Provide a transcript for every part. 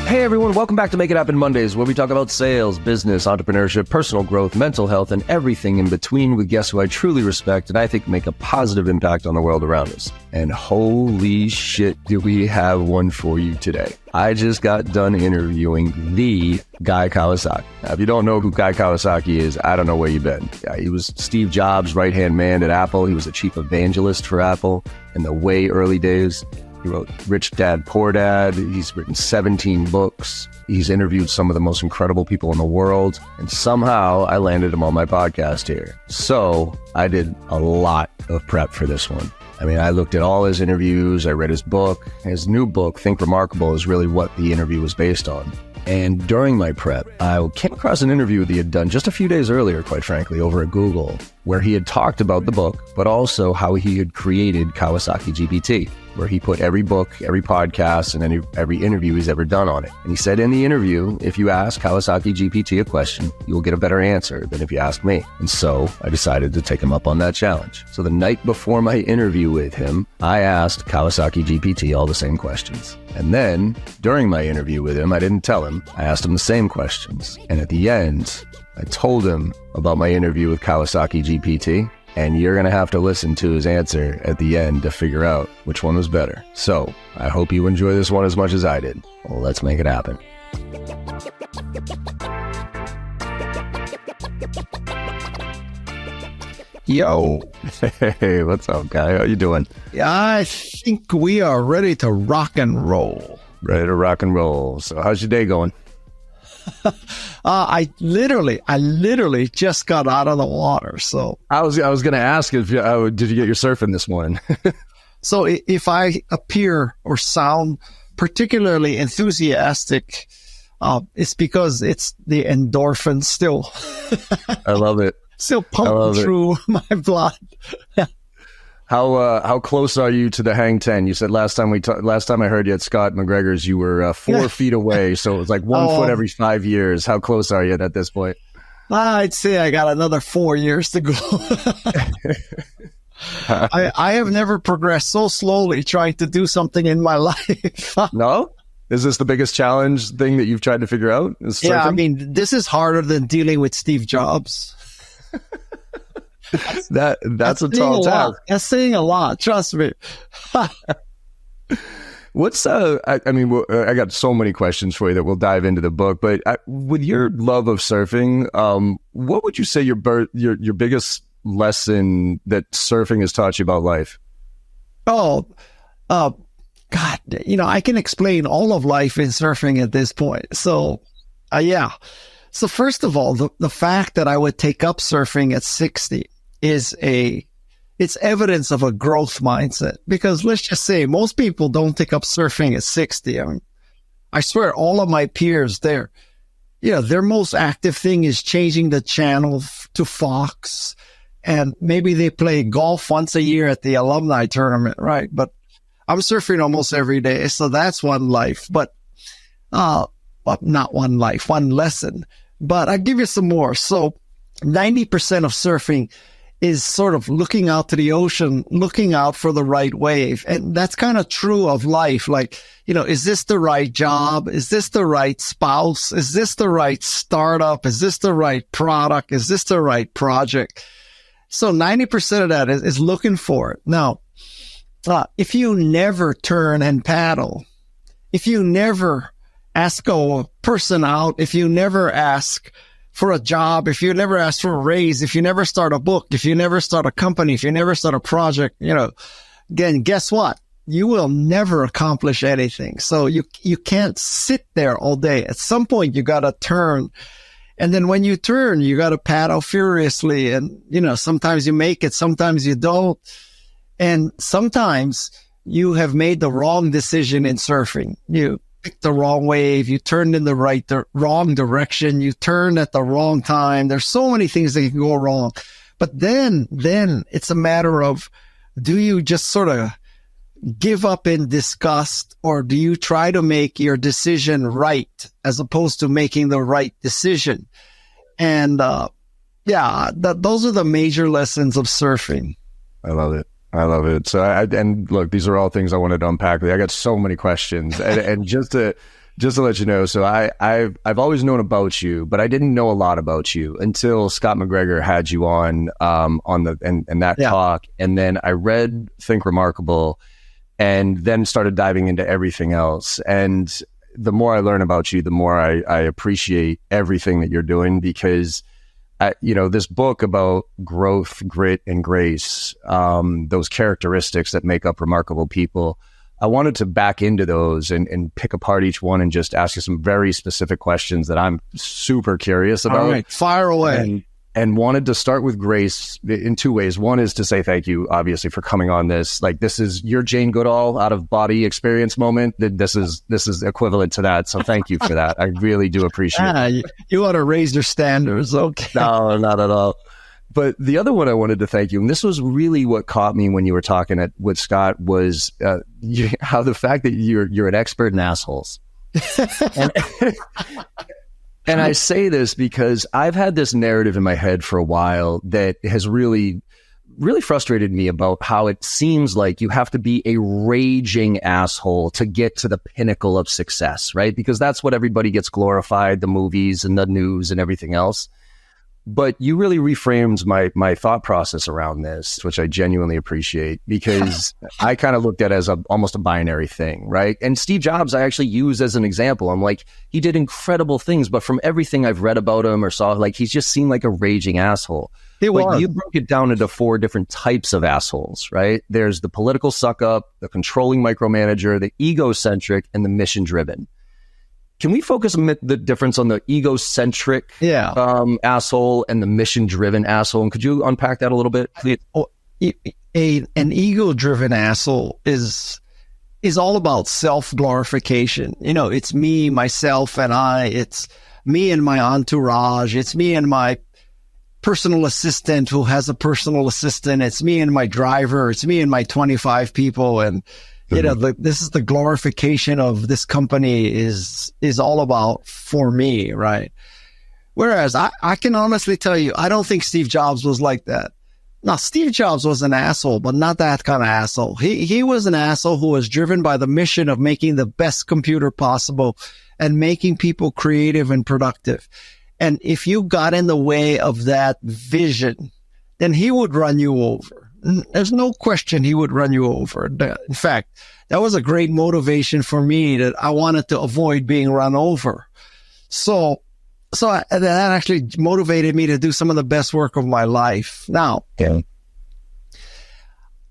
Hey everyone, welcome back to Make It Happen Mondays, where we talk about sales, business, entrepreneurship, personal growth, mental health, and everything in between with guests who I truly respect and I think make a positive impact on the world around us. And holy shit, do we have one for you today. I just got done interviewing the Guy Kawasaki. Now, if you don't know who Guy Kawasaki is, I don't know where you've been. He was Steve Jobs' right-hand man at Apple. He was the chief evangelist for Apple in the way early days. He wrote Rich Dad, Poor Dad. He's written 17 books. He's interviewed some of the most incredible people in the world. And somehow I landed him on my podcast here. So I did a lot of prep for this one. I mean, I looked at all his interviews. I read his book. His new book, Think Remarkable, is really what the interview was based on. And during my prep, I came across an interview that he had done just a few days earlier, quite frankly, over at Google, where he had talked about the book, but also how he had created Kawasaki GPT, where he put every book, every podcast, and every interview he's ever done on it. And he said in the interview, if you ask Kawasaki GPT a question, you will get a better answer than if you ask me. And so I decided to take him up on that challenge. So the night before my interview with him, I asked Kawasaki GPT all the same questions. And then during my interview with him, I didn't tell him. I asked him the same questions. And at the end, I told him about my interview with Kawasaki GPT. And you're going to have to listen to his answer at the end to figure out which one was better. So I hope you enjoy this one as much as I did. Well, let's make it happen. Yo. Hey, what's up, Guy? How you doing? I think we are ready to rock and roll. Ready to rock and roll. So how's your day going? I literally just got out of the water. So I was going to ask if did you get your surfing this morning? So if I appear or sound particularly enthusiastic, it's because it's the endorphins still. I love it. Still pumping through my blood. How close are you to the Hang 10? You said last time I heard you at Scott McGregor's, you were 4 feet away. So it was like 1 foot every 5 years. How close are you at this point? I'd say I got another 4 years to go. I have never progressed so slowly trying to do something in my life. No? Is this the biggest challenge thing that you've tried to figure out? Yeah, I mean, this is harder than dealing with Steve Jobs. That's a tall task. That's saying a lot. Trust me. What's I got so many questions for you that we'll dive into the book, but with your love of surfing, what would you say your biggest lesson that surfing has taught you about life? God, I can explain all of life in surfing at this point. So, yeah. So first of all, the fact that I would take up surfing at 60 it's evidence of a growth mindset, because let's just say most people don't take up surfing at 60. I mean, I swear all of my peers their most active thing is changing the channel to Fox, and maybe they play golf once a year at the alumni tournament, right? But I'm surfing almost every day. So that's one life, but not one life, one lesson. But I'll give you some more. So 90% of surfing is sort of looking out to the ocean, looking out for the right wave. And that's kind of true of life. Like, is this the right job? Is this the right spouse? Is this the right startup? Is this the right product? Is this the right project? So 90% of that is looking for it. Now, if you never turn and paddle, if you never ask a person out, if you never ask for a job, if you never ask for a raise, if you never start a book, if you never start a company, if you never start a project, again, guess what? You will never accomplish anything. So you can't sit there all day. At some point, you got to turn. And then when you turn, you got to paddle furiously. And, sometimes you make it, sometimes you don't. And sometimes you have made the wrong decision in surfing. You picked the wrong wave, you turned in the wrong direction, you turned at the wrong time. There's so many things that can go wrong. But then it's a matter of, do you just sort of give up in disgust, or do you try to make your decision right as opposed to making the right decision? And those are the major lessons of surfing. I love it. I love it. So, and look, these are all things I wanted to unpack. I got so many questions, and just to Just to let you know, so I've always known about you, but I didn't know a lot about you until Scott McGregor had you on that talk, and then I read Think Remarkable, and then started diving into everything else. And the more I learn about you, the more I appreciate everything that you're doing, because this book about growth, grit, and grace, those characteristics that make up remarkable people, I wanted to back into those and pick apart each one and just ask you some very specific questions that I'm super curious about. All right, fire away. And wanted to start with grace in two ways. One is to say thank you, obviously, for coming on this. Like, this is your Jane Goodall out of body experience moment. This is equivalent to that. So thank you for that. I really do appreciate it. You want to raise your standards. Okay. No, not at all. But the other one I wanted to thank you, and this was really what caught me when you were talking with Scott, was how the fact that you're an expert in assholes. And I say this because I've had this narrative in my head for a while that has really, really frustrated me about how it seems like you have to be a raging asshole to get to the pinnacle of success, right? Because that's what everybody gets glorified, the movies and the news and everything else. But you really reframed my thought process around this, which I genuinely appreciate, because I kind of looked at it as almost a binary thing, right? And Steve Jobs, I actually use as an example. I'm like, he did incredible things, but from everything I've read about him or saw, like, he's just seemed like a raging asshole. But you broke it down into 4 different types of assholes, right? There's the political suck-up, the controlling micromanager, the egocentric, and the mission-driven. Can we focus the difference on the egocentric asshole and the mission-driven asshole? And could you unpack that a little bit, please? An ego-driven asshole is all about self-glorification. It's me, myself, and I. It's me and my entourage. It's me and my personal assistant who has a personal assistant. It's me and my driver. It's me and my 25 people. And this is the glorification of this company is all about for me, right? Whereas I can honestly tell you, I don't think Steve Jobs was like that. Now, Steve Jobs was an asshole, but not that kind of asshole. He was an asshole who was driven by the mission of making the best computer possible and making people creative and productive. And if you got in the way of that vision, then he would run you over. There's no question he would run you over. In fact, that was a great motivation for me, that I wanted to avoid being run over. So that actually motivated me to do some of the best work of my life. Now,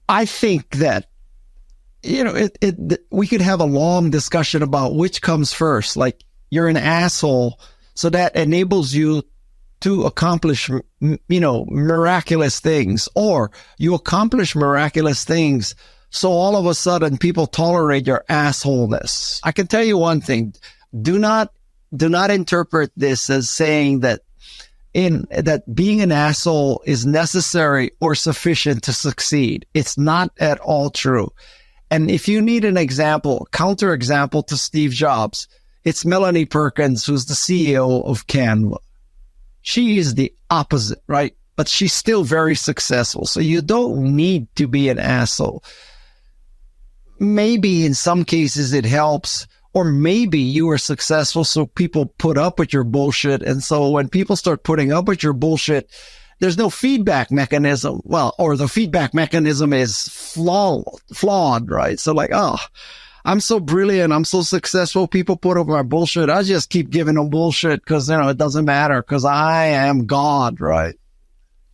I think that, we could have a long discussion about which comes first. Like, you're an asshole, so that enables you to accomplish, miraculous things, or you accomplish miraculous things, so all of a sudden people tolerate your assholeness. I can tell you one thing: do not interpret this as saying that that being an asshole is necessary or sufficient to succeed. It's not at all true. And if you need an example, counterexample to Steve Jobs, it's Melanie Perkins, who's the CEO of Canva. She is the opposite, right? But she's still very successful. So you don't need to be an asshole. Maybe in some cases it helps, or maybe you are successful so people put up with your bullshit. And so when people start putting up with your bullshit, there's no feedback mechanism. Well, or the feedback mechanism is flawed, right? So like, I'm so brilliant, I'm so successful, people put up my bullshit, I just keep giving them bullshit because, it doesn't matter because I am God, right?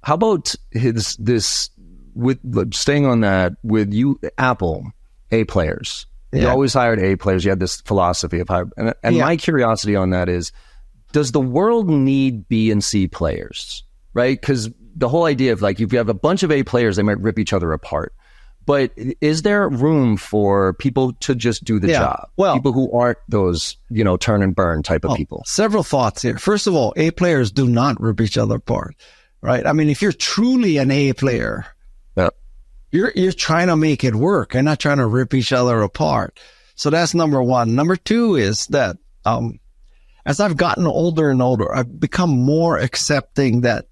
How about this with staying on that, with you, Apple, A players. You always hired A players. You had this philosophy of hire. And my curiosity on that is, does the world need B and C players, right? Because the whole idea of, like, if you have a bunch of A players, they might rip each other apart. But is there room for people to just do the job? Well, people who aren't those, turn and burn type of people. Several thoughts here. First of all, A players do not rip each other apart, right? I mean, if you're truly an A player, you're trying to make it work and not trying to rip each other apart. So that's number one. Number two is that as I've gotten older and older, I've become more accepting that,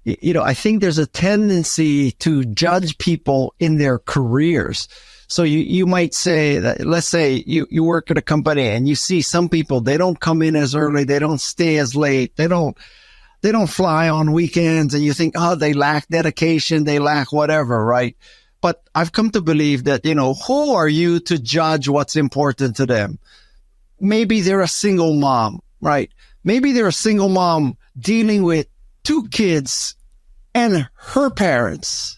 I think there's a tendency to judge people in their careers. So you might say that, let's say you work at a company and you see some people, they don't come in as early. They don't stay as late. They don't fly on weekends, and you think, oh, they lack dedication. They lack whatever, right? But I've come to believe that, who are you to judge what's important to them? Maybe they're a single mom, right? Maybe they're a single mom dealing with 2 kids and her parents.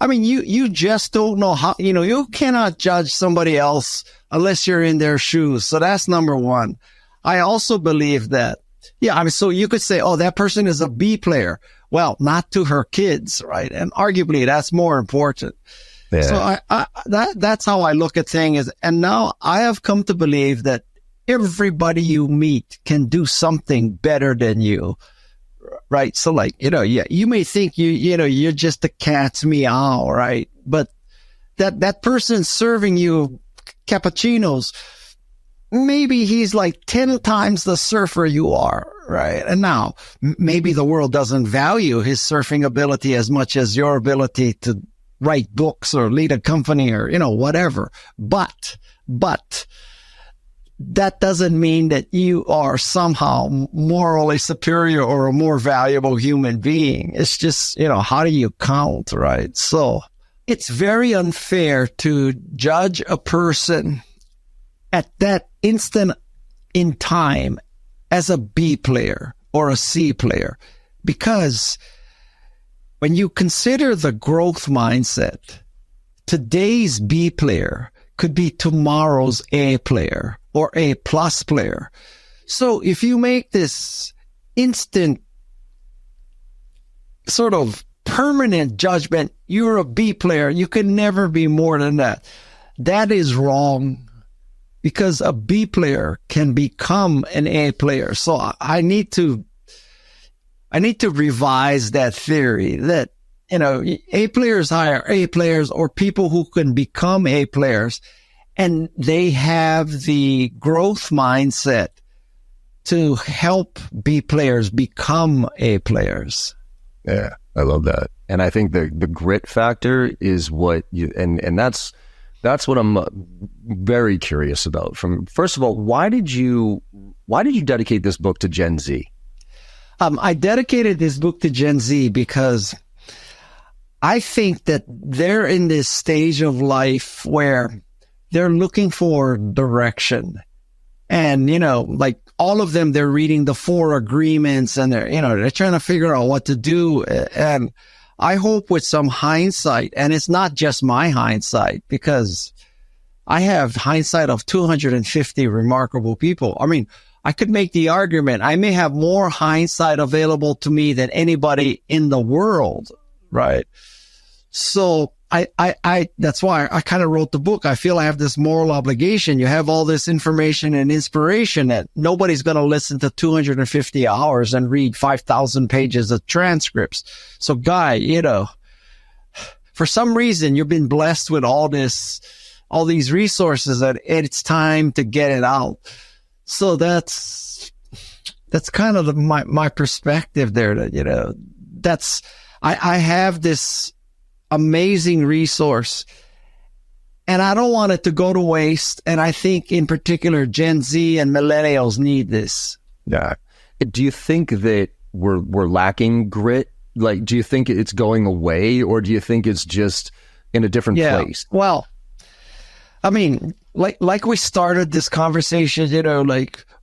I mean, you just don't know how, you cannot judge somebody else unless you're in their shoes. So that's number one. I also believe that, so you could say, oh, that person is a B player. Well, not to her kids, right? And arguably that's more important. Yeah. So that's how I look at things. And now I have come to believe that everybody you meet can do something better than you. Right. So you may think you're just a cat's meow, right? But that person serving you cappuccinos, maybe he's like 10 times the surfer you are, right? And now maybe the world doesn't value his surfing ability as much as your ability to write books or lead a company or, whatever. But that doesn't mean that you are somehow morally superior or a more valuable human being. It's just, how do you count, right? So it's very unfair to judge a person at that instant in time as a B player or a C player, because when you consider the growth mindset, today's B player could be tomorrow's A player or A plus player. So if you make this instant sort of permanent judgment, you're a B player, you can never be more than that. That is wrong, because a B player can become an A player. So I need to revise that theory that, A players hire A players, or people who can become A players, and they have the growth mindset to help B players become A players. Yeah, I love that. And I think the grit factor is what you, and that's what I'm very curious about. First of all, why did you dedicate this book to Gen Z? I dedicated this book to Gen Z because I think that they're in this stage of life where they're looking for direction. And, like all of them, they're reading the 4 agreements, and they're trying to figure out what to do. And I hope with some hindsight, and it's not just my hindsight, because I have hindsight of 250 remarkable people. I mean, I could make the argument I may have more hindsight available to me than anybody in the world, right? So I that's why I kind of wrote the book. I feel I have this moral obligation. You have all this information and inspiration that nobody's going to listen to 250 hours and read 5,000 pages of transcripts. So Guy, for some reason you've been blessed with all these resources, and it's time to get it out. So that's kind of my perspective there, that, I have this amazing resource, and I don't want it to go to waste. And I think in particular, Gen Z and millennials need this. Yeah. Do you think that we're lacking grit? Like, do you think it's going away, or do you think it's just in a different place? Well, I mean, like we started this conversation,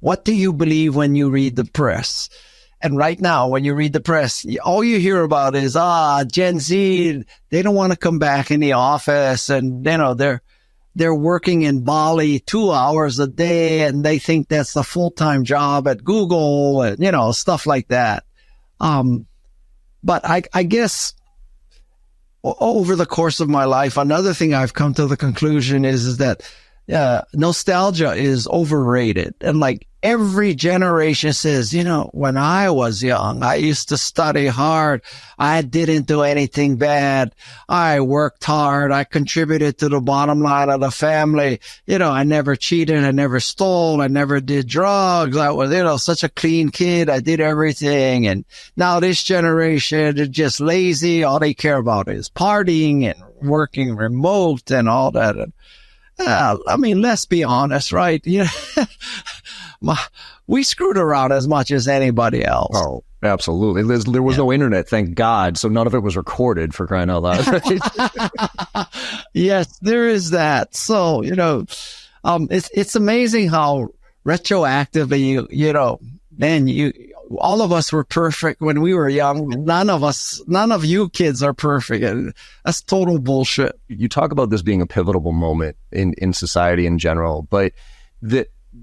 what do you believe when you read the press? And right now, when you read the press, all you hear about is, Gen Z, they don't want to come back in the office, and, they're working in Bali 2 hours a day, and they think that's a full-time job at Google, and, stuff like that. But I guess over the course of my life, another thing I've come to the conclusion is that nostalgia is overrated. And like every generation says, when I was young, I used to study hard. I didn't do anything bad. I worked hard. I contributed to the bottom line of the family. I never cheated. I never stole. I never did drugs. I was, such a clean kid. I did everything. And now this generation is just lazy. All they care about is partying and working remote and all that. And, let's be honest, right? We screwed around as much as anybody else. Oh, absolutely. There was no internet, thank God, so none of it was recorded, for crying out loud. Right? Yes, there is that. So, it's amazing how retroactively, all of us were perfect when we were young. None of you kids are perfect. And that's total bullshit. You talk about this being a pivotal moment in society in general, but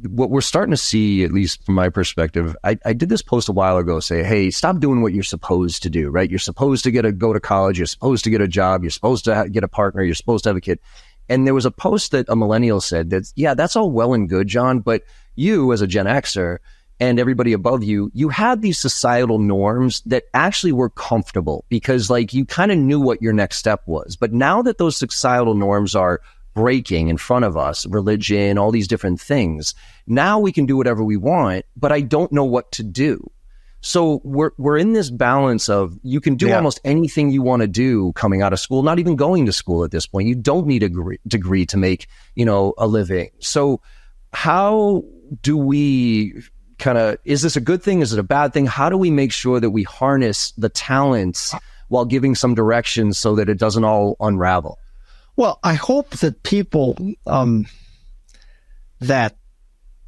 what we're starting to see, at least from my perspective, I did this post a while ago, say, hey, stop doing what you're supposed to do, right? You're supposed to go to college. You're supposed to get a job. You're supposed to get a partner. You're supposed to have a kid. And there was a post that a millennial said that, yeah, that's all well and good, John, but you as a Gen Xer and everybody above you, you had these societal norms that actually were comfortable because like you kind of knew what your next step was. But now that those societal norms are breaking in front of us, religion, all these different things, now we can do whatever we want, but I don't know what to do. So we're in this balance of you can do almost anything you want to do coming out of school, not even going to school at this point. You don't need a degree to make, a living. So how do we is this a good thing? Is it a bad thing? How do we make sure that we harness the talents while giving some direction so that it doesn't all unravel? Well, I hope that people, that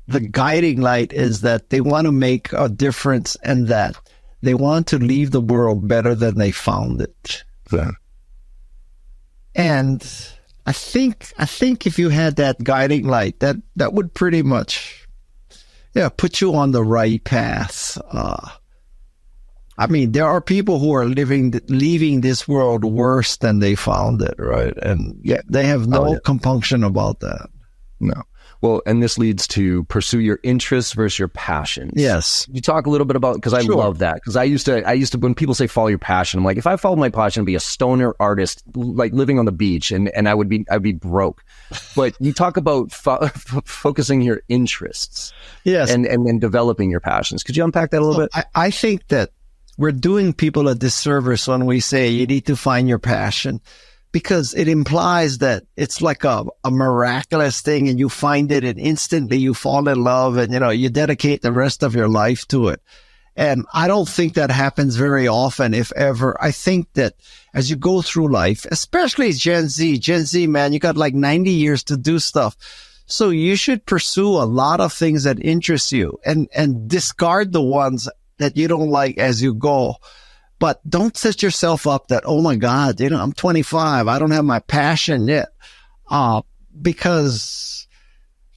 the guiding light is that they want to make a difference and that they want to leave the world better than they found it. Yeah. And I think if you had that guiding light, that would pretty much, put you on the right path. There are people who are leaving this world worse than they found it, right? And they have no compunction about that. No. Well, and this leads to pursue your interests versus your passions. Yes. You talk a little bit about, because I love that. Because I used to, when people say follow your passion, I'm like, if I followed my passion, I'd be a stoner artist, like living on the beach, and I'd be broke. But you talk about focusing your interests. Yes. And then developing your passions. Could you unpack that a little bit? I think that we're doing people a disservice when we say you need to find your passion, because it implies that it's like a miraculous thing and you find it and instantly you fall in love and, you dedicate the rest of your life to it. And I don't think that happens very often, if ever. I think that as you go through life, especially Gen Z, man, you got like 90 years to do stuff. So you should pursue a lot of things that interest you and discard the ones that you don't like as you go. But don't set yourself up that, oh my God, I'm 25. I don't have my passion yet. Because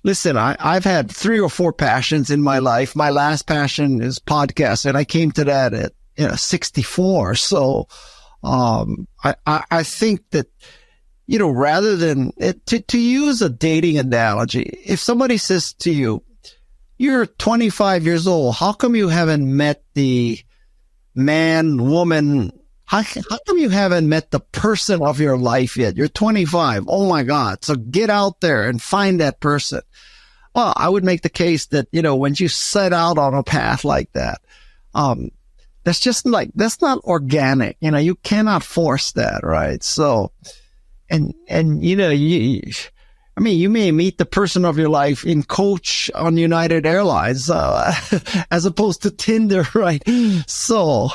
listen, I've had 3 or 4 passions in my life. My last passion is podcast, and I came to that at 64. So, I think that, rather than to use a dating analogy, if somebody says to you, you're 25 years old, how come you haven't met the man, woman, how come you haven't met the person of your life yet? You're 25. Oh my God. So get out there and find that person. Well, I would make the case that, when you set out on a path like that, that's not organic. You cannot force that, right? So, you may meet the person of your life in coach on United Airlines, as opposed to Tinder, right? So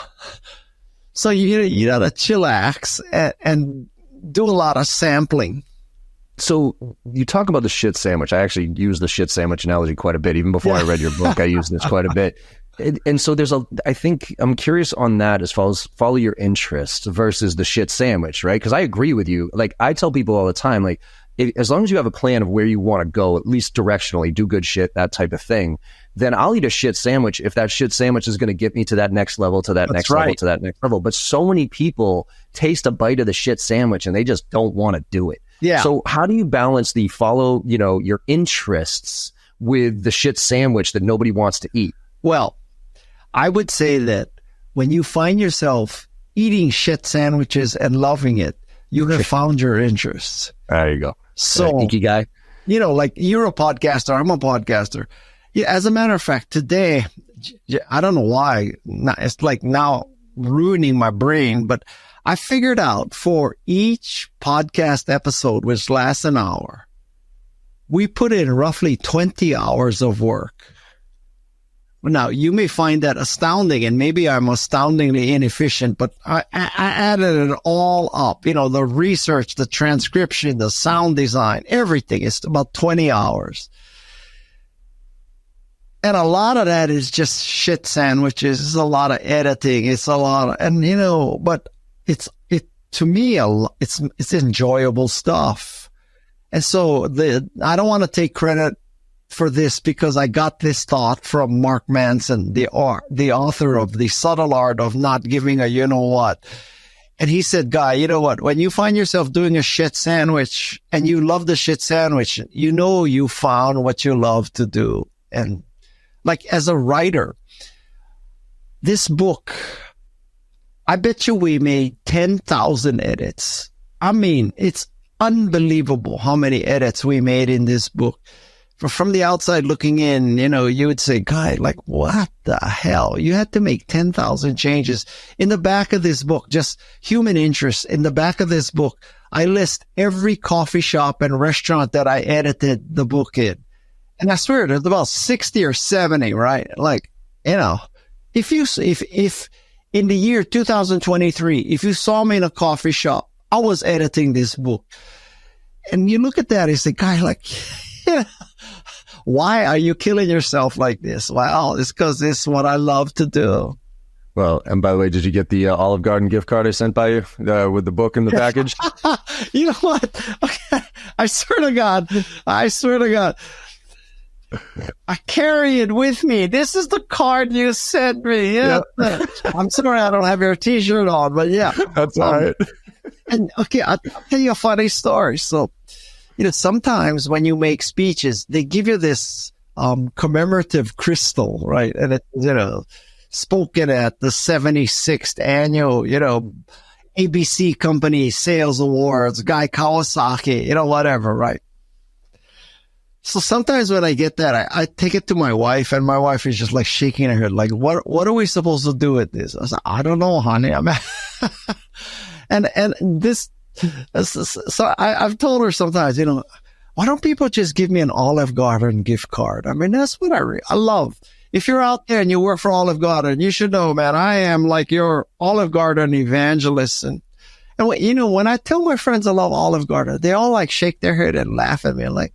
you gotta chillax and do a lot of sampling. So you talk about the shit sandwich. I actually use the shit sandwich analogy quite a bit. Even before I read your book, I used this quite a bit. And so I think I'm curious on that as far as follow your interests versus the shit sandwich, right? Because I agree with you. Like I tell people all the time, like, as long as you have a plan of where you want to go, at least directionally, do good shit, that type of thing, then I'll eat a shit sandwich if that shit sandwich is going to get me to that next level, to that next level, to that next level. But so many people taste a bite of the shit sandwich and they just don't want to do it. Yeah. So how do you balance the follow, your interests with the shit sandwich that nobody wants to eat? Well, I would say that when you find yourself eating shit sandwiches and loving it, you have found your interests. There you go. So, Ikigai. Like you're a podcaster, I'm a podcaster. Yeah, as a matter of fact, today, I don't know why, it's like now ruining my brain, but I figured out for each podcast episode, which lasts an hour, we put in roughly 20 hours of work. Now, you may find that astounding, and maybe I'm astoundingly inefficient, but I added it all up. The research, the transcription, the sound design, everything. It's about 20 hours. And a lot of that is just shit sandwiches. It's a lot of editing. It's a lot of, but to me, it's enjoyable stuff. And so I don't want to take credit for this because I got this thought from Mark Manson, the author of The Subtle Art of Not Giving a You Know What. And he said, Guy, you know what? When you find yourself doing a shit sandwich and you love the shit sandwich, you found what you love to do. And like as a writer, this book, I bet you we made 10,000 edits. I mean, it's unbelievable how many edits we made in this book. From the outside looking in, you would say, Guy, like, what the hell? You had to make 10,000 changes. In the back of this book, just human interest, in the back of this book, I list every coffee shop and restaurant that I edited the book in. And I swear there's about 60 or 70, right? Like, if in the year 2023, if you saw me in a coffee shop, I was editing this book. And you look at that, it's a guy like, why are you killing yourself like this? Well, it's because it's what I love to do. Well, and by the way, did you get the Olive Garden gift card I sent by you with the book in the package? You know what? Okay. I swear to God, I carry it with me. This is the card you sent me. Yeah. I'm sorry I don't have your t-shirt on, but yeah. That's all right. And okay, I'll tell you a funny story. So, sometimes when you make speeches, they give you this commemorative crystal, right? And it's, spoken at the 76th annual, ABC Company Sales Awards, Guy Kawasaki, whatever, right? So sometimes when I get that, I take it to my wife, and my wife is just like shaking her head, like, what are we supposed to do with this? I was like, I don't know, honey. and this, so I've told her sometimes, why don't people just give me an Olive Garden gift card? I mean, that's what I love. If you're out there and you work for Olive Garden, you should know, man, I am like your Olive Garden evangelist. And when I tell my friends I love Olive Garden, they all like shake their head and laugh at me. I'm like,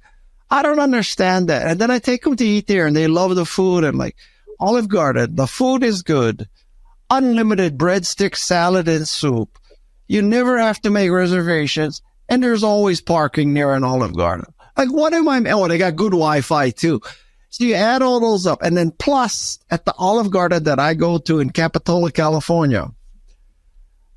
I don't understand that. And then I take them to eat there and they love the food. And like, Olive Garden, the food is good. Unlimited breadstick, salad, and soup. You never have to make reservations. And there's always parking near an Olive Garden. Like, what am I? Oh, they got good Wi-Fi too. So you add all those up. And then plus at the Olive Garden that I go to in Capitola, California,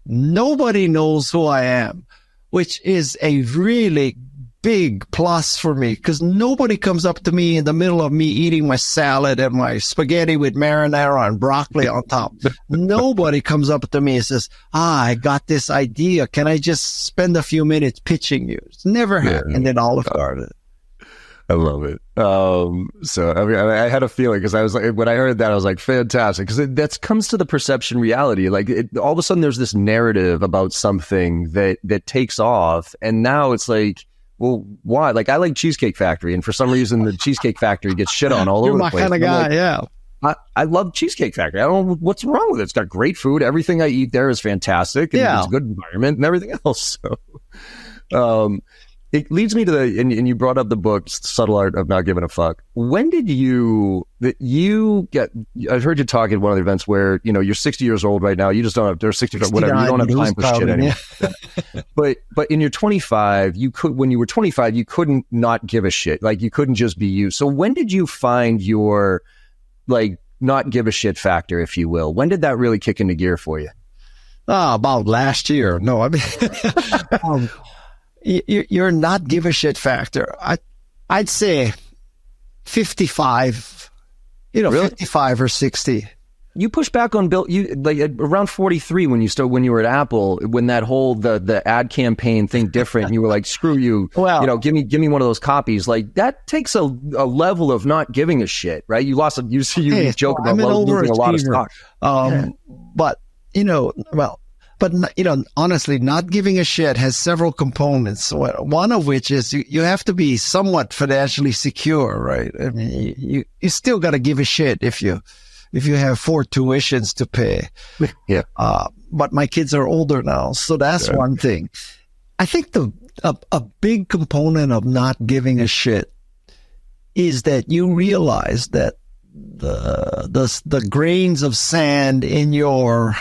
nobody knows who I am, which is a really big plus for me because nobody comes up to me in the middle of me eating my salad and my spaghetti with marinara and broccoli on top. Nobody comes up to me and says, I got this idea. Can I just spend a few minutes pitching you? It's never happened in Olive Garden. I love it. So I mean, I had a feeling because I was like, when I heard that, I was like, fantastic. Because that comes to the perception reality. Like all of a sudden there's this narrative about something that takes off. And now it's like, well, why? Like I like Cheesecake Factory. And for some reason, the Cheesecake Factory gets shit on all over the place. You're my kind of guy, yeah. I love Cheesecake Factory. I don't know what's wrong with it. It's got great food. Everything I eat there is fantastic. And it's a good environment and everything else. So, it leads me to and you brought up the book, Subtle Art of Not Giving a Fuck. When did I've heard you talk at one of the events where, you're 60 years old right now. You just don't have, there's 60, whatever. You don't have time for shit anymore. Yeah. But in your 25, when you were 25, you couldn't not give a shit. Like you couldn't just be you. So when did you find your, like, not give a shit factor, if you will? When did that really kick into gear for you? About last year. No, I mean, your not give a shit factor, I'd say 55, Really? 55 or 60. You push back on Bill. You like around 43 when you were at Apple, when that whole the ad campaign thing different. And you were like, screw you. Well, give me one of those copies. Like that takes a level of not giving a shit, right? You lost. You joke about losing a lot of stock. But honestly, not giving a shit has several components. One of which is you have to be somewhat financially secure, right? I mean, you still got to give a shit if you have 4 tuitions to pay. Yeah. But my kids are older now, so that's one thing. I think a big component of not giving a shit is that you realize that the grains of sand in your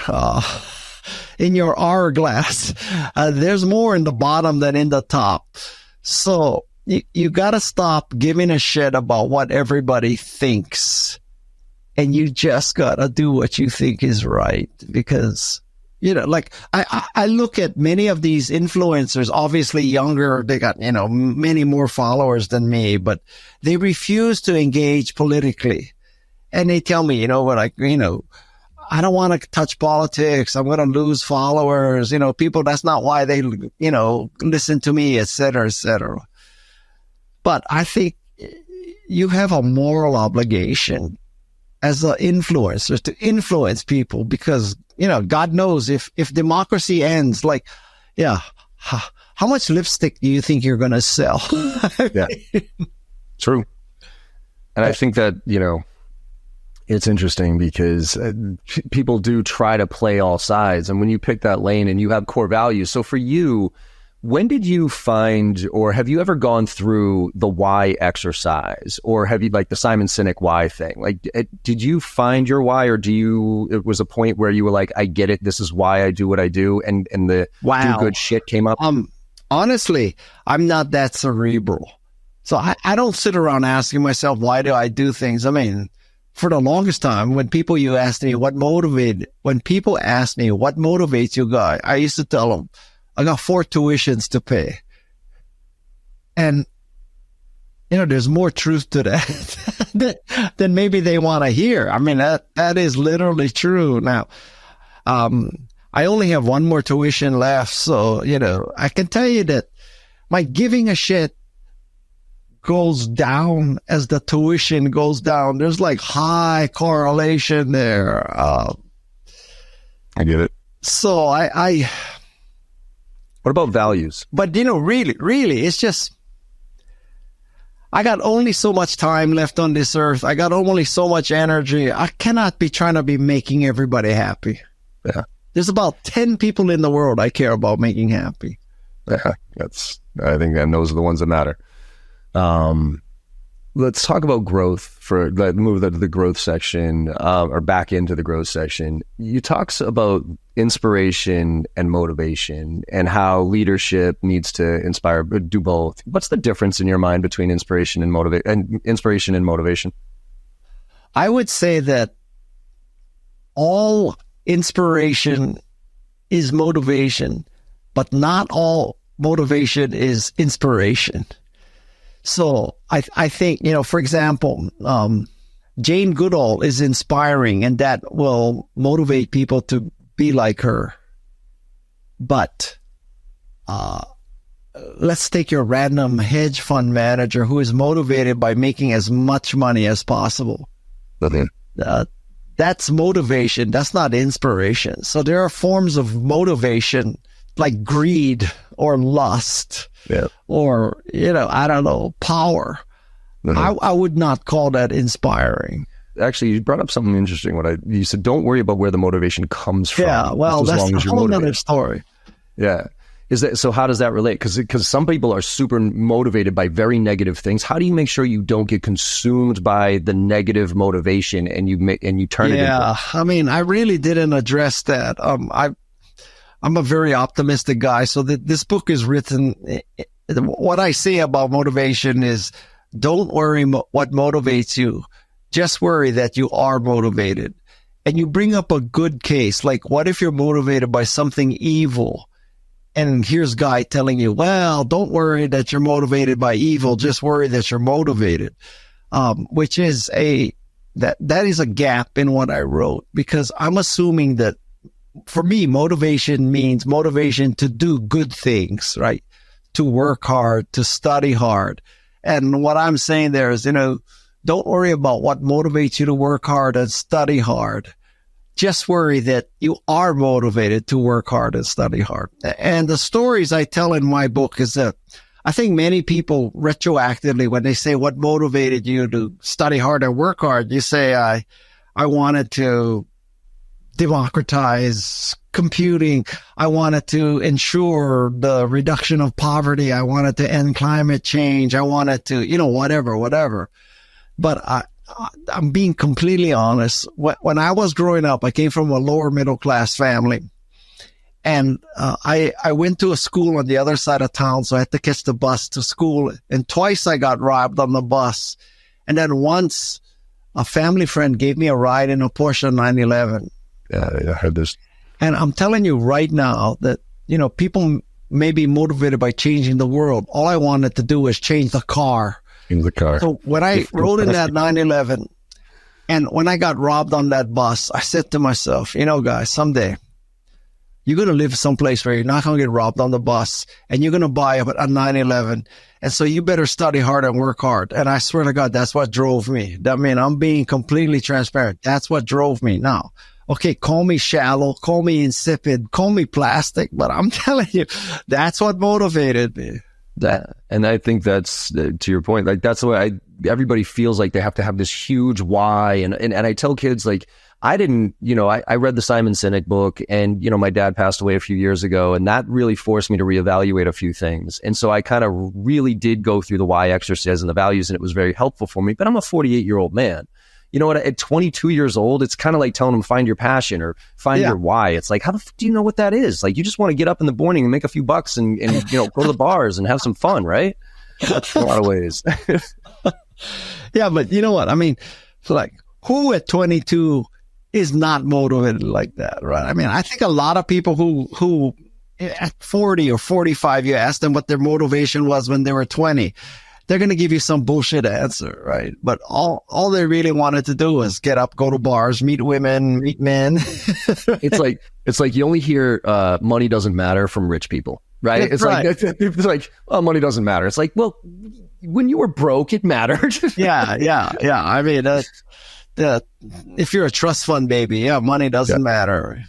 hourglass, there's more in the bottom than in the top. So you got to stop giving a shit about what everybody thinks. And you just gotta do what you think is right, because, like I look at many of these influencers, obviously younger, they got, many more followers than me, but they refuse to engage politically. And they tell me, I don't want to touch politics. I'm going to lose followers. People, that's not why they, listen to me, et cetera, et cetera. But I think you have a moral obligation as an influencer to influence people, because, God knows if democracy ends, how much lipstick do you think you're going to sell? Yeah, true. And I think that, it's interesting because people do try to play all sides. And when you pick that lane and you have core values. So for you, when did you find, or have you ever gone through the why exercise, or have you, like the Simon Sinek why thing? Like, did you find your why, or it was a point where you were like, I get it, this is why I do what I do, and the do good shit came up? Honestly, I'm not that cerebral. So I don't sit around asking myself, why do I do things? I mean, for the longest time, when people ask me what motivates you, guy, I used to tell them, I got 4 tuitions to pay. And, there's more truth to that than maybe they want to hear. I mean, that is literally true. Now, I only have 1 more tuition left. So, I can tell you that my giving a shit goes down as the tuition goes down. There's like high correlation there. I get it. So what about values? But, really, it's just, I got only so much time left on this earth. I got only so much energy. I cannot be trying to be making everybody happy. Yeah. There's about 10 people in the world I care about making happy. Yeah, I think that those are the ones that matter. Let's talk about growth move to the growth section, or back into the growth section. You talks about inspiration and motivation and how leadership needs to inspire, but do both. What's the difference in your mind between inspiration and motivation? I would say that all inspiration is motivation, but not all motivation is inspiration. So I think, for example, Jane Goodall is inspiring, and that will motivate people to be like her. But let's take your random hedge fund manager who is motivated by making as much money as possible. That's motivation. That's not inspiration. So there are forms of motivation like greed or lust. Yeah. Or, I don't know, power. I would not call that inspiring. Actually, you brought up something interesting. You said, don't worry about where the motivation comes from. Yeah, well, that's a whole other story. Yeah. So how does that relate? Because some people are super motivated by very negative things. How do you make sure you don't get consumed by the negative motivation and you turn it into? Yeah, I mean, I really didn't address that. I'm a very optimistic guy, so this book is written. What I say about motivation is, don't worry what motivates you. Just worry that you are motivated. And you bring up a good case, like what if you're motivated by something evil? And here's a guy telling you, well, don't worry that you're motivated by evil. Just worry that you're motivated, which is that is a gap in what I wrote, because I'm assuming that for me, motivation means motivation to do good things, right? To work hard, to study hard. And what I'm saying there is, don't worry about what motivates you to work hard and study hard. Just worry that you are motivated to work hard and study hard. And the stories I tell in my book is that I think many people retroactively, when they say what motivated you to study hard and work hard, you say, I wanted to democratize computing. I wanted to ensure the reduction of poverty. I wanted to end climate change. I wanted to, whatever. But I'm being completely honest. When I was growing up, I came from a lower middle class family, and I went to a school on the other side of town, so I had to catch the bus to school. And twice I got robbed on the bus, and then once a family friend gave me a ride in a Porsche 911. Yeah, I heard this. And I'm telling you right now that people may be motivated by changing the world. All I wanted to do was change the car. In the car. So when I rode in that 911, and when I got robbed on that bus, I said to myself, guys, someday you're going to live someplace where you're not going to get robbed on the bus, and you're going to buy a 911. And so you better study hard and work hard. And I swear to God, that's what drove me. I mean, I'm being completely transparent. That's what drove me. Now, okay, call me shallow, call me insipid, call me plastic, but I'm telling you, that's what motivated me. And I think that's, to your point, like that's the way everybody feels like they have to have this huge why. And I tell kids, like, I didn't, I read the Simon Sinek book, and, my dad passed away a few years ago, and that really forced me to reevaluate a few things. And so I kind of really did go through the why exercise and the values, and it was very helpful for me. But I'm a 48-year-old man. You know what? At 22 years old, it's kind of like telling them find your passion or find your why. It's like, how the do you know what that is? Like, you just want to get up in the morning and make a few bucks and go to the bars and have some fun, right? That's a lot of ways. Yeah, but you know what? I mean, so like, who at 22 is not motivated like that, right? I mean, I think a lot of people who at 40 or 45, you ask them what their motivation was when they were 20. They're going to give you some bullshit answer, right? But all they really wanted to do was get up, go to bars, meet women, meet men. It's like you only hear money doesn't matter from rich people, right? It's like, oh, money doesn't matter. It's like, well, when you were broke, it mattered. Yeah. I mean, if you're a trust fund baby, money doesn't matter.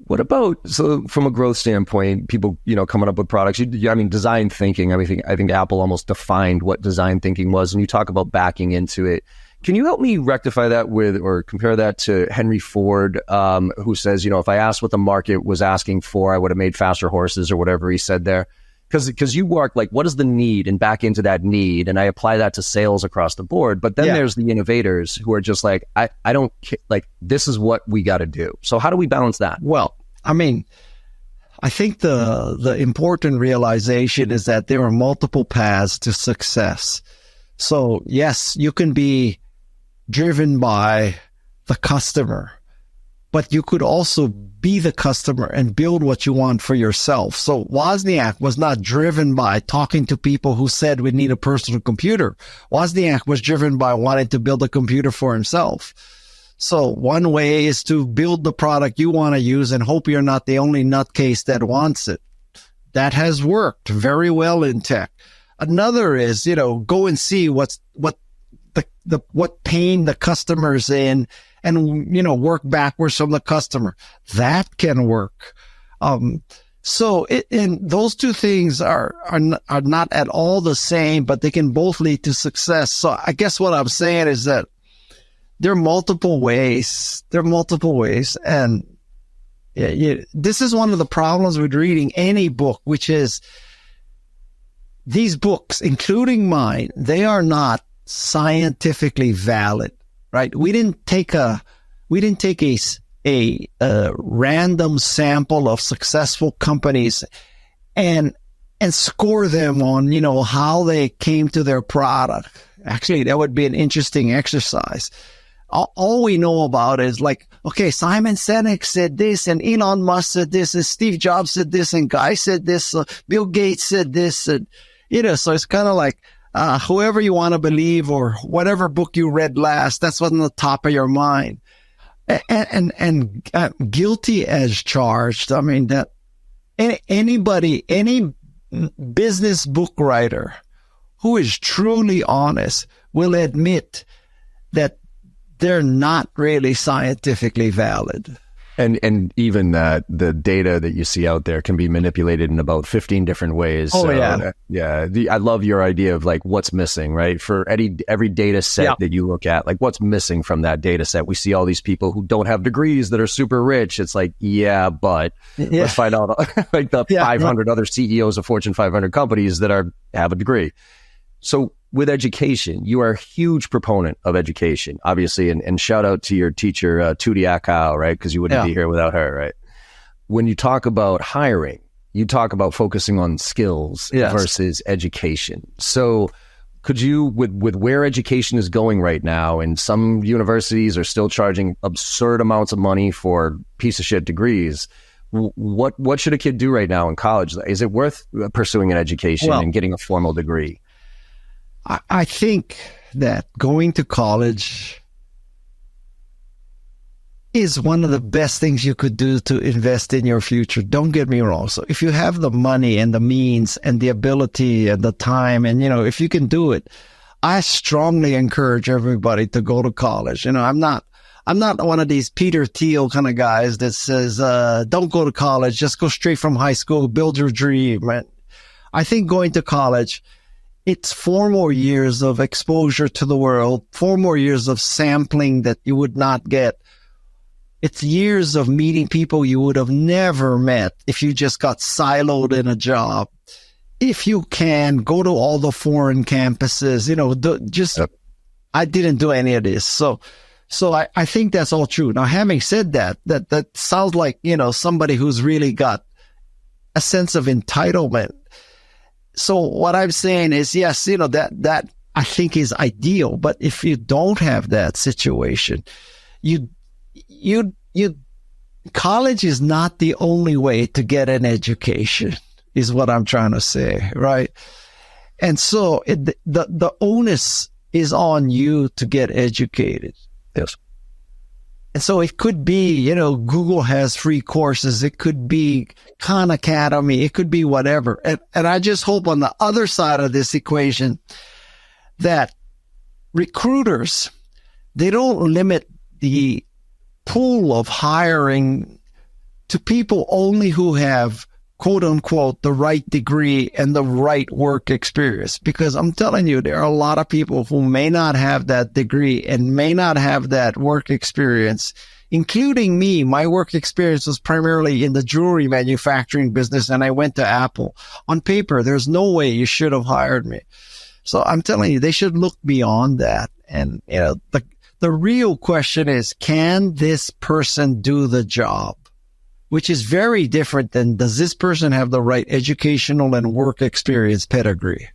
What about, so from a growth standpoint, people, coming up with products, design thinking, I think Apple almost defined what design thinking was, and you talk about backing into it. Can you help me rectify that with, or compare that to Henry Ford, who says, if I asked what the market was asking for, I would have made faster horses, or whatever he said there? Because you work like, what is the need, and back into that need, and I apply that to sales across the board. But then there's the innovators who are just like, I don't like, this is what we got to do. So how do we balance that? Well, I mean, I think the important realization is that there are multiple paths to success. So yes, you can be driven by the customer, but you could also be the customer and build what you want for yourself. So Wozniak was not driven by talking to people who said we need a personal computer. Wozniak was driven by wanting to build a computer for himself. So one way is to build the product you want to use and hope you're not the only nutcase that wants it. That has worked very well in tech. Another is, go and see what pain the customer's in, and, work backwards from the customer. That can work. So those two things are not at all the same, but they can both lead to success. So I guess what I'm saying is that there are multiple ways. And this is one of the problems with reading any book, which is these books, including mine, they are not scientifically valid, right? We didn't take a random sample of successful companies and score them on, how they came to their product. Actually, that would be an interesting exercise. all we know about is like, okay, Simon Sinek said this, and Elon Musk said this, and Steve Jobs said this, and Guy said this, Bill Gates said this, and so it's kind of like whoever you want to believe or whatever book you read last, that's what's on the top of your mind. And guilty as charged. I mean, that any business book writer who is truly honest will admit that they're not really scientifically valid. And even that the data that you see out there can be manipulated in about 15 different ways. Oh, so, yeah. Yeah. I love your idea of like what's missing, right? For every data set that you look at, like what's missing from that data set. We see all these people who don't have degrees that are super rich. It's like, but let's find out like the 500 other CEOs of Fortune 500 companies that have a degree. So with education, you are a huge proponent of education, obviously, and shout out to your teacher, Tudi Akau, right? Because you wouldn't be here without her, right? When you talk about hiring, you talk about focusing on skills versus education. So could you, with where education is going right now, and some universities are still charging absurd amounts of money for piece of shit degrees, what should a kid do right now in college? Is it worth pursuing an education and getting a formal degree? I think that going to college is one of the best things you could do to invest in your future. Don't get me wrong. So if you have the money and the means and the ability and the time, and, if you can do it, I strongly encourage everybody to go to college. I'm not one of these Peter Thiel kind of guys that says, don't go to college, just go straight from high school, build your dream. And I think going to college, it's 4 more years of exposure to the world, 4 more years of sampling that you would not get. It's years of meeting people you would have never met if you just got siloed in a job. If you can, go to all the foreign campuses, I didn't do any of this. So I think that's all true. Now, having said that sounds like, somebody who's really got a sense of entitlement. So what I'm saying is, yes, that I think is ideal. But if you don't have that situation, college is not the only way to get an education, is what I'm trying to say, right? And so the onus is on you to get educated. Yes. And so it could be, Google has free courses. It could be Khan Academy. It could be whatever. And I just hope on the other side of this equation that recruiters, they don't limit the pool of hiring to people only who have, quote unquote, the right degree and the right work experience. Because I'm telling you, there are a lot of people who may not have that degree and may not have that work experience, including me. My work experience was primarily in the jewelry manufacturing business, and I went to Apple. On paper, there's no way you should have hired me. So I'm telling you, they should look beyond that. And, the real question is, can this person do the job? Which is very different than, does this person have the right educational and work experience pedigree?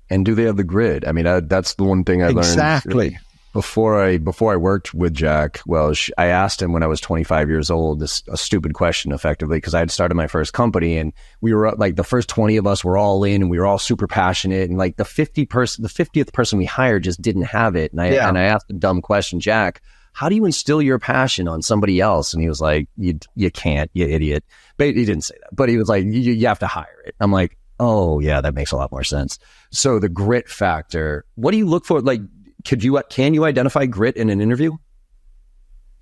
And do they have the grit? I mean, that's the one thing I learned. Exactly. Before I worked with Jack Welsh, I asked him when I was 25 years old, a stupid question, effectively, because I had started my first company, and we were like, the first 20 of us were all in, and we were all super passionate, and like the 50th person we hired just didn't have it. And I asked a dumb question, Jack, how do you instill your passion on somebody else? And he was like, you can't, you idiot. But he didn't say that, but he was like, you have to hire it. I'm like, oh yeah, that makes a lot more sense. So the grit factor, what do you look for? Like, can you identify grit in an interview?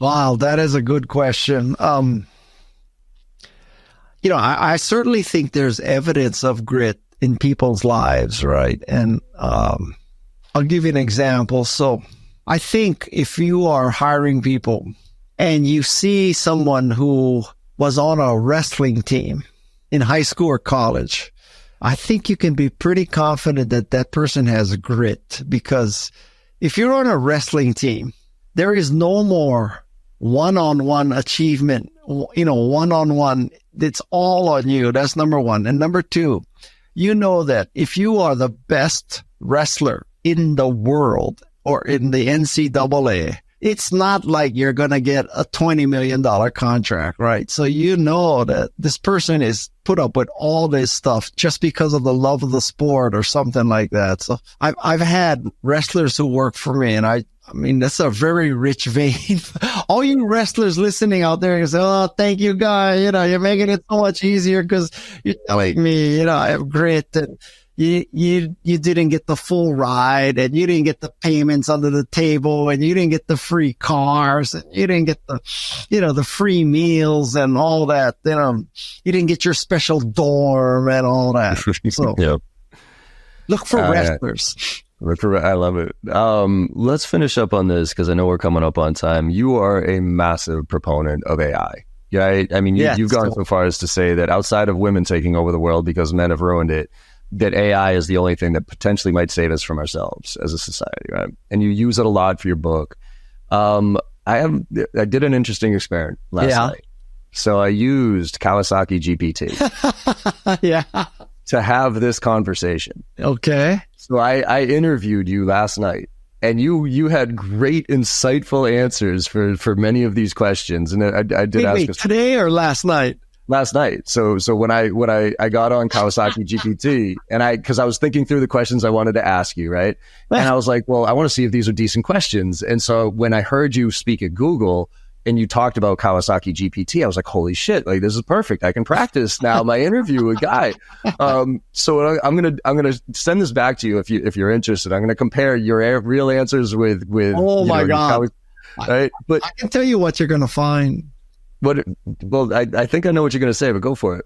Wow, that is a good question. I certainly think there's evidence of grit in people's lives, right? And I'll give you an example. So I think if you are hiring people and you see someone who was on a wrestling team in high school or college, I think you can be pretty confident that that person has grit, because if you're on a wrestling team, there is no more one-on-one achievement, one-on-one. It's all on you. That's number one. And number two, that if you are the best wrestler in the world, or in the NCAA, it's not like you're going to get a $20 million contract, right? So you know that this person is put up with all this stuff just because of the love of the sport or something like that. So I've had wrestlers who work for me, and I mean, that's a very rich vein. All you wrestlers listening out there, you say, oh, thank you, guy. You know, you're making it so much easier because you're telling me, you know, I have grit, and you didn't get the full ride, and you didn't get the payments under the table, and you didn't get the free cars, and you didn't get the, you know, the free meals and all that. You know, you didn't get your special dorm and all that. So Yep. Look for wrestlers. I love it. Let's finish up on this because I know we're coming up on time. You are a massive proponent of AI. Yeah, I mean, you've gone so far as to say that outside of women taking over the world because men have ruined it, that AI is the only thing that potentially might save us from ourselves as a society, right? And you use it a lot for your book. I did an interesting experiment last night. So I used Kawasaki GPT to have this conversation. Okay. So I interviewed you last night, and you had great, insightful answers for many of these questions. And I did ask Wait, today or last night? Last night. So when I got on Kawasaki GPT, and because I was thinking through the questions I wanted to ask you, right? And I was like, well, I want to see if these are decent questions. And so when I heard you speak at Google and you talked about Kawasaki GPT, I was like, holy shit, like this is perfect. I can practice now my interview with Guy. So I'm gonna send this back to you if you're interested. I'm gonna compare your real answers with oh my God. Right? But I can tell you what you're gonna find. Well, I think I know what you're going to say, but go for it.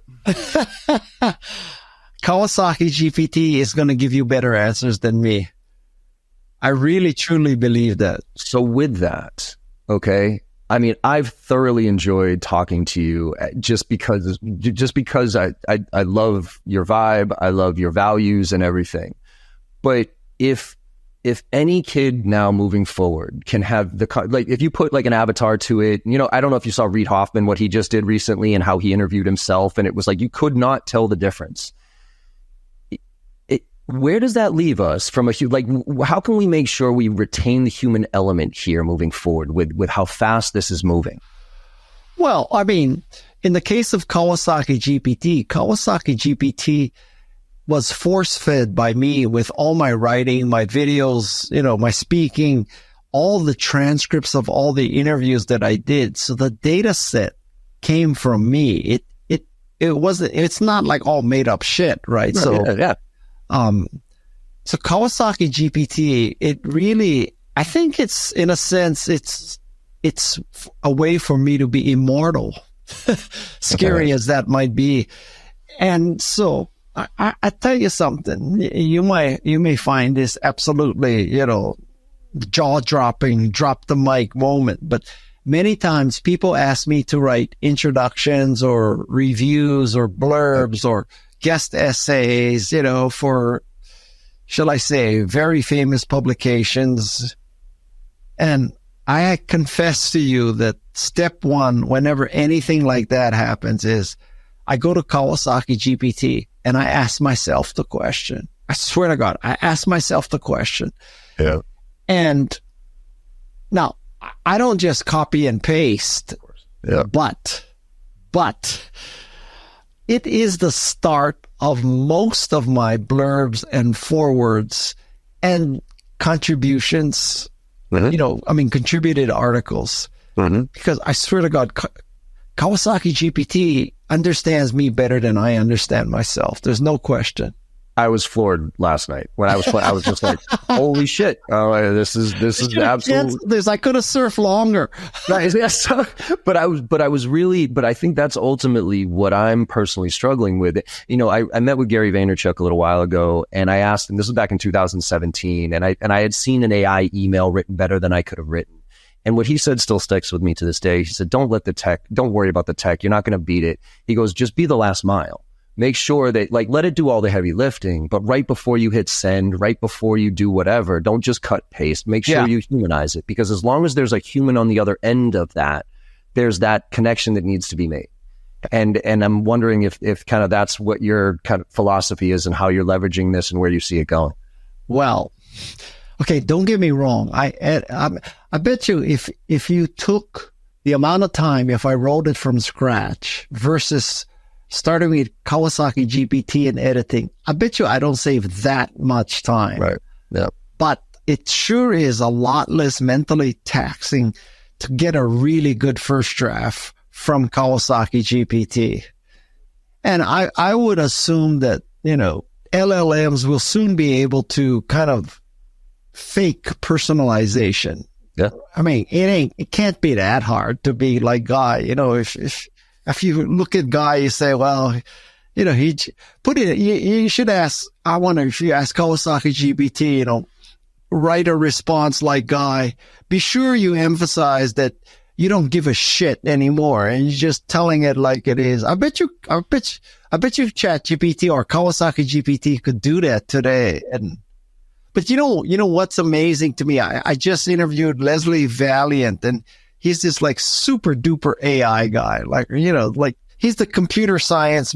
Kawasaki GPT is going to give you better answers than me. I really, truly believe that. So with that, okay, I mean, I've thoroughly enjoyed talking to you just because I love your vibe, I love your values and everything. But if any kid now moving forward can have like, if you put like an avatar to it, you know, I don't know if you saw Reid Hoffman, what he just did recently and how he interviewed himself. And it was like, you could not tell the difference. Where does that leave us from like, how can we make sure we retain the human element here moving forward with how fast this is moving? Well, I mean, in the case of Kawasaki GPT was force-fed by me with all my writing, my videos, you know, my speaking, all the transcripts of all the interviews that I did. So the data set came from me. It's not like all made up shit, right? So Kawasaki GPT, it really, I think it's, in a sense, it's a way for me to be immortal, scary as that might be. And so, I tell you something, you may find this absolutely, you know, jaw-dropping, drop the mic moment, but many times people ask me to write introductions or reviews or blurbs or guest essays, you know, for, shall I say, very famous publications. And I confess to you that step one, whenever anything like that happens, is I go to Kawasaki GPT and I ask myself the question. I swear to God, I ask myself the question. Yeah. And now I don't just copy and paste, but it is the start of most of my blurbs and forewords and contributions, you know, I mean, contributed articles, because I swear to God, Kawasaki GPT understands me better than I understand myself. There's no question. I was floored last night when I was just like, holy shit. Oh, this is absolutely. I could have surfed longer. Yes. But I think that's ultimately what I'm personally struggling with. You know, I met with Gary Vaynerchuk a little while ago, and I asked him, this was back in 2017, and I had seen an AI email written better than I could have written. And what he said still sticks with me to this day. He said, don't worry about the tech. You're not going to beat it. He goes, just be the last mile. Make sure that, like, let it do all the heavy lifting, but right before you hit send, right before you do whatever, don't just cut paste. Make sure you humanize it, because as long as there's a human on the other end of that, there's that connection that needs to be made. And I'm wondering if kind of that's what your kind of philosophy is and how you're leveraging this and where you see it going. Well, Okay, don't get me wrong. I bet you if you took the amount of time, if I wrote it from scratch versus starting with Kawasaki GPT and editing, I bet you I don't save that much time. Right. Yeah. But it sure is a lot less mentally taxing to get a really good first draft from Kawasaki GPT. And I would assume that, LLMs will soon be able to kind of fake personalization. Yeah. I mean, it can't be that hard to be like Guy. If you look at Guy, you say, well, he put it, you should ask, I wonder if you ask Kawasaki GPT, write a response like Guy. Be sure you emphasize that you don't give a shit anymore and you're just telling it like it is. I bet you ChatGPT or Kawasaki GPT could do that today. But you know what's amazing to me? I just interviewed Leslie Valiant, and he's this like super duper AI guy. Like, he's the computer science,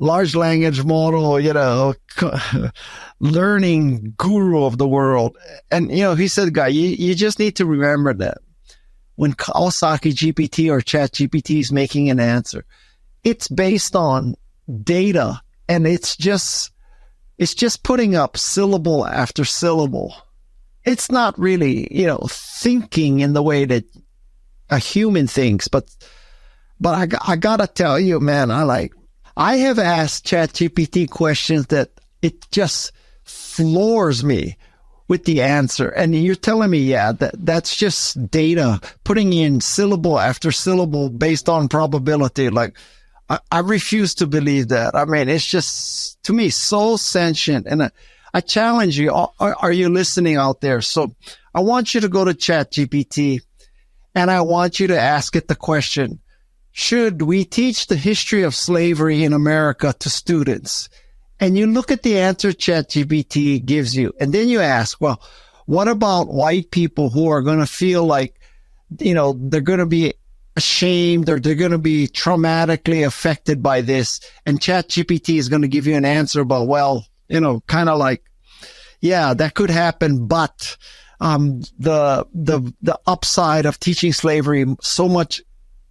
large language model, learning guru of the world. And, he said, Guy, you just need to remember that when Kawasaki GPT or ChatGPT is making an answer, it's based on data, and it's just putting up syllable after syllable. It's not really, thinking in the way that a human thinks, but I gotta tell you, man, I have asked ChatGPT questions that it just floors me with the answer. And you're telling me, that's just data, putting in syllable after syllable based on probability. Like, I refuse to believe that. I mean, it's just, to me, so sentient. And I challenge you, are you listening out there? So I want you to go to ChatGPT and I want you to ask it the question, should we teach the history of slavery in America to students? And you look at the answer ChatGPT gives you, and then you ask, well, what about white people who are going to feel like, they're going to be ashamed or they're going to be traumatically affected by this? And ChatGPT is going to give you an answer about, well, kind of like, yeah, that could happen, but the upside of teaching slavery so much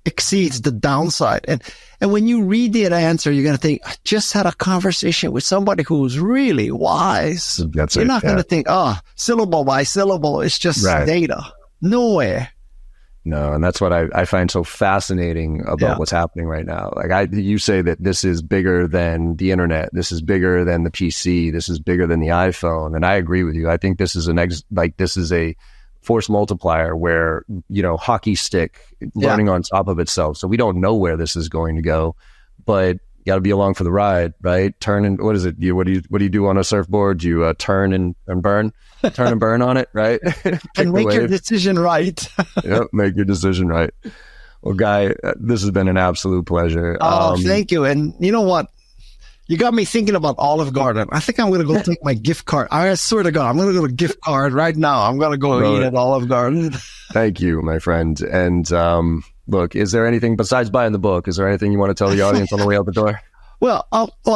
exceeds the downside. And when you read the answer, you're going to think, I just had a conversation with somebody who's really wise. You're not going to think, syllable by syllable, it's just data. No way. No, and that's what I find so fascinating about what's happening right now. Like you say that this is bigger than the internet, this is bigger than the PC, this is bigger than the iPhone, and I agree with you. I think this is this is a force multiplier where hockey stick learning on top of itself. So we don't know where this is going to go, but you got to be along for the ride, right? Turn and what is it? What do you do on a surfboard? You turn and burn. Turn and burn on it, right? And make your decision right. Yep, make your decision right. Well, Guy, this has been an absolute pleasure. Thank you. And you know what? You got me thinking about Olive Garden. I think I'm going to go take my gift card. I swear to God, I'm going to go to gift card right now. I'm going to go eat at Olive Garden. Thank you, my friend. And look, is there anything besides buying the book? Is there anything you want to tell the audience on the way out the door? Well,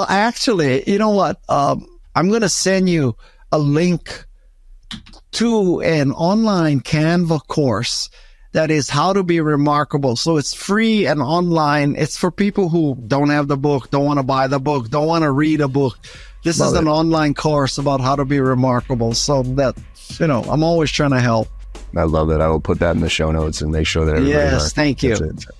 actually, you know what? I'm going to send you a link to an online Canva course that is How to Be Remarkable. So it's free and online. It's for people who don't have the book, don't want to buy the book, don't want to read a book. This is an online course about how to be remarkable. So that, I'm always trying to help. I love it. I will put that in the show notes and make sure that everybody Yes, thank you.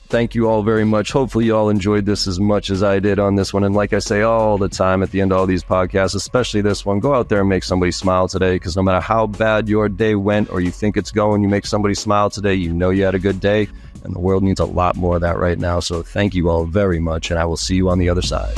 Thank you all very much. Hopefully you all enjoyed this as much as I did on this one. And like I say all the time at the end of all these podcasts, especially this one, go out there and make somebody smile today, because no matter how bad your day went or you think it's going, you make somebody smile today, you know you had a good day, and the world needs a lot more of that right now. So thank you all very much, and I will see you on the other side.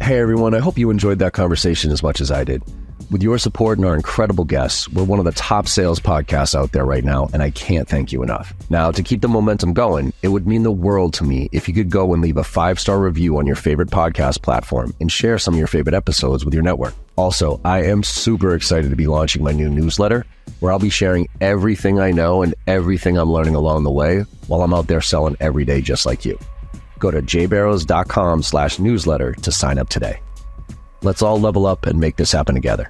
Hey everyone, I hope you enjoyed that conversation as much as I did. With your support and our incredible guests, we're one of the top sales podcasts out there right now, and I can't thank you enough. Now, to keep the momentum going, it would mean the world to me if you could go and leave a 5-star review on your favorite podcast platform and share some of your favorite episodes with your network. Also, I am super excited to be launching my new newsletter, where I'll be sharing everything I know and everything I'm learning along the way while I'm out there selling every day just like you. Go to jbarrows.com/newsletter to sign up today. Let's all level up and make this happen together.